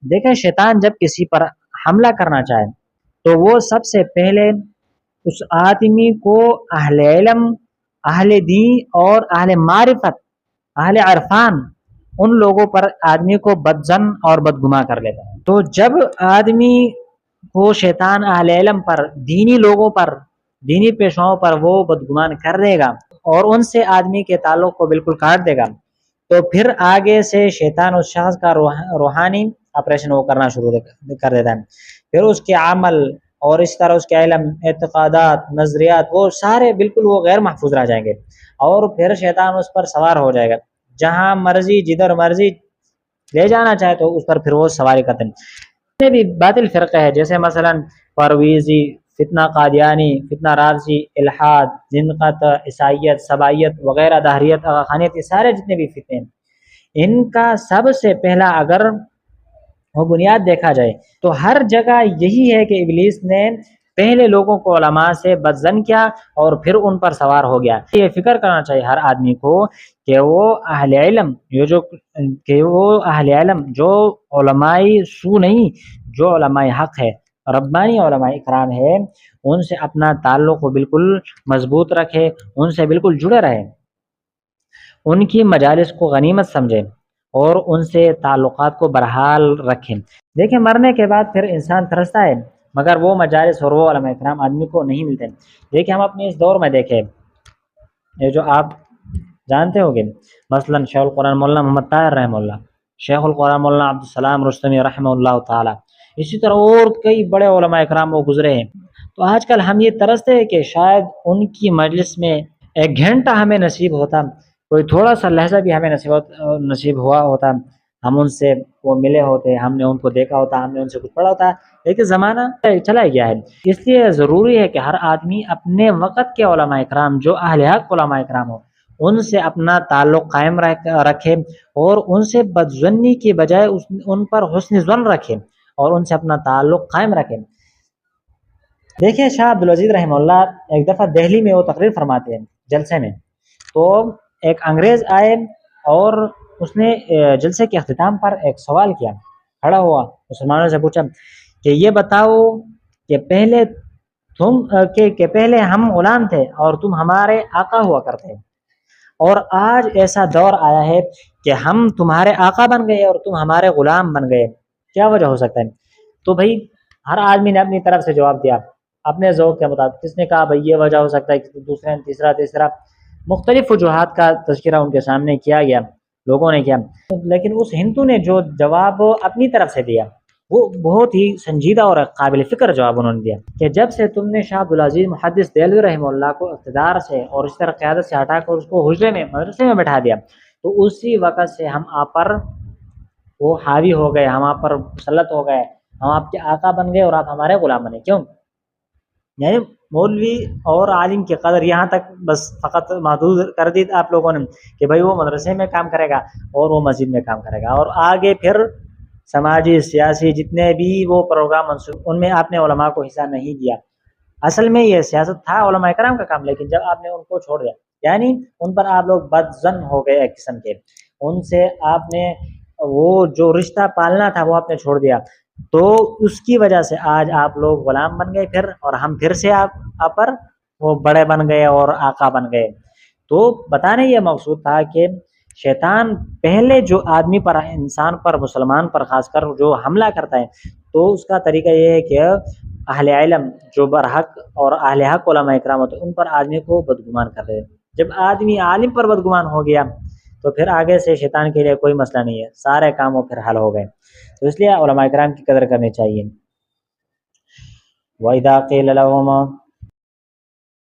دیکھیں شیطان جب کسی پر حملہ کرنا چاہے تو وہ سب سے پہلے اس آدمی کو اہل علم، اہل دین اور اہل معرفت، اہل عرفان، ان لوگوں پر آدمی کو بدظن اور بدگما کر لیتا ہے۔ تو جب آدمی کو شیطان اہل علم پر، دینی لوگوں پر، دینی پیشواؤں پر وہ بدگمان کر دے گا اور ان سے آدمی کے تعلق کو بالکل کاٹ دے گا، تو پھر آگے سے شیطان اس شخص کا روحانی آپریشن وہ کرنا شروع کر دیتا ہے۔ پھر اس کے عمل اور اس طرح اس کے علم، اعتقادات، نظریات، وہ سارے بالکل وہ غیر محفوظ رہ جائیں گے، اور پھر شیطان اس پر سوار ہو جائے گا، جہاں مرضی جدھر مرضی لے جانا چاہے تو اس پر پھر وہ سواری کرتے ہیں۔ جتنے بھی باطل فرقے ہیں جیسے مثلا پرویزی، فتنہ قادیانی، فتنہ رافضی، الحاد، زندقت، عیسائیت، سبائیت وغیرہ، دہریت، آغاخانیت، یہ سارے جتنے بھی فتنے ہیں، ان کا سب سے پہلا اگر وہ بنیاد دیکھا جائے تو ہر جگہ یہی ہے کہ ابلیس نے پہلے لوگوں کو علماء سے بدظن کیا اور پھر ان پر سوار ہو گیا۔ یہ فکر کرنا چاہیے ہر آدمی کو کہ وہ اہل علم جو علمائی سو نہیں، جو علماء حق ہے، ربانی علماء اکرام ہے، ان سے اپنا تعلق کو بالکل مضبوط رکھے، ان سے بالکل جڑے رہے، ان کی مجالس کو غنیمت سمجھے اور ان سے تعلقات کو برحال رکھیں۔ دیکھیں مرنے کے بعد پھر انسان ترستا ہے، مگر وہ مجالس اور وہ علماء اکرام آدمی کو نہیں ملتے۔ دیکھیں ہم اپنے اس دور میں دیکھیں، یہ جو آپ جانتے ہو گے، مثلا شیخ القرآن مولانا محمد طاہر رحمہ اللہ، شیخ القرآن مولانا عبدالسلام رستمی رحمہ اللہ تعالی، اسی طرح اور کئی بڑے علماء اکرام وہ گزرے ہیں۔ تو آج کل ہم یہ ترستے ہیں کہ شاید ان کی مجلس میں ایک گھنٹہ ہمیں نصیب ہوتا، کوئی تھوڑا سا لہجہ بھی ہمیں نصیب ہوا ہوتا، ہم ان سے وہ ملے ہوتے، ہم نے ان کو دیکھا ہوتا، ہم نے ان سے کچھ پڑھا ہوتا، لیکن زمانہ چلا گیا ہے۔ اس لیے ضروری ہے کہ ہر آدمی اپنے وقت کے علماء اکرام جو اہل حق علماء اکرام ہو، ان سے اپنا تعلق قائم رکھے اور ان سے بدظنی کی بجائے ان پر حسن ظن رکھے اور ان سے اپنا تعلق قائم رکھے۔ دیکھیں شاہ عبدالعزیز رحمہ اللہ ایک دفعہ دہلی میں وہ تقریر فرماتے ہیں جلسے میں، تو ایک انگریز آئے اور اس نے جلسے کے اختتام پر ایک سوال کیا، کھڑا ہوا، مسلمانوں سے پوچھا کہ یہ بتاؤ کہ پہلے ہم غلام تھے اور تم ہمارے آقا ہوا کرتے ہیں، اور آج ایسا دور آیا ہے کہ ہم تمہارے آقا بن گئے اور تم ہمارے غلام بن گئے، کیا وجہ ہو سکتا ہے؟ تو بھائی ہر آدمی نے اپنی طرف سے جواب دیا اپنے ذوق کے مطابق۔ کس نے کہا بھائی یہ وجہ ہو سکتا ہے، دوسرے نے تیسرا مختلف وجوہات کا تذکرہ ان کے سامنے کیا گیا، لوگوں نے کیا، لیکن اس ہندو نے جو جواب اپنی طرف سے دیا وہ بہت ہی سنجیدہ اور قابل فکر جواب انہوں نے دیا کہ جب سے تم نے شاہ عبدالعزیز محدث دہلوی رحمہ اللہ کو اقتدار سے اور اس طرح قیادت سے ہٹا کر اس کو حجرے میں، مدرسے میں بٹھا دیا، تو اسی وقت سے ہم آپ پر وہ حاوی ہو گئے، ہم آپ پر مسلط ہو گئے، ہم آپ کے آقا بن گئے اور آپ ہمارے غلام بنے۔ کیوں؟ یعنی مولوی اور عالم کی قدر یہاں تک بس فقط محدود کر دی آپ لوگوں نے کہ بھائی وہ مدرسے میں کام کرے گا اور وہ مسجد میں کام کرے گا، اور آگے پھر سماجی سیاسی جتنے بھی وہ پروگرام منسوخ، ان میں آپ نے علماء کو حصہ نہیں دیا۔ اصل میں یہ سیاست تھا علماء کرام کا کام، لیکن جب آپ نے ان کو چھوڑ دیا، یعنی ان پر آپ لوگ بدظن ہو گئے ایک قسم کے، ان سے آپ نے وہ جو رشتہ پالنا تھا وہ آپ نے چھوڑ دیا، تو اس کی وجہ سے آج آپ لوگ غلام بن گئے پھر، اور ہم پھر سے آپ پر وہ بڑے بن گئے اور آقا بن گئے۔ تو بتانے یہ مقصود تھا کہ شیطان پہلے جو آدمی پر، انسان پر، مسلمان پر خاص کر جو حملہ کرتا ہے، تو اس کا طریقہ یہ ہے کہ اہل علم جو برحق اور اہل حق علماء اکرام ہوتے ہیں ان پر آدمی کو بدگمان کر دے۔ جب آدمی عالم پر بدگمان ہو گیا تو پھر آگے سے شیطان کے لیے کوئی مسئلہ نہیں ہے، سارے کام وہ پھر حل ہو گئے۔ تو اس لیے علماء اکرام کی قدر کرنی چاہیے۔ وَإِذَا قِيلَ لَهُمْ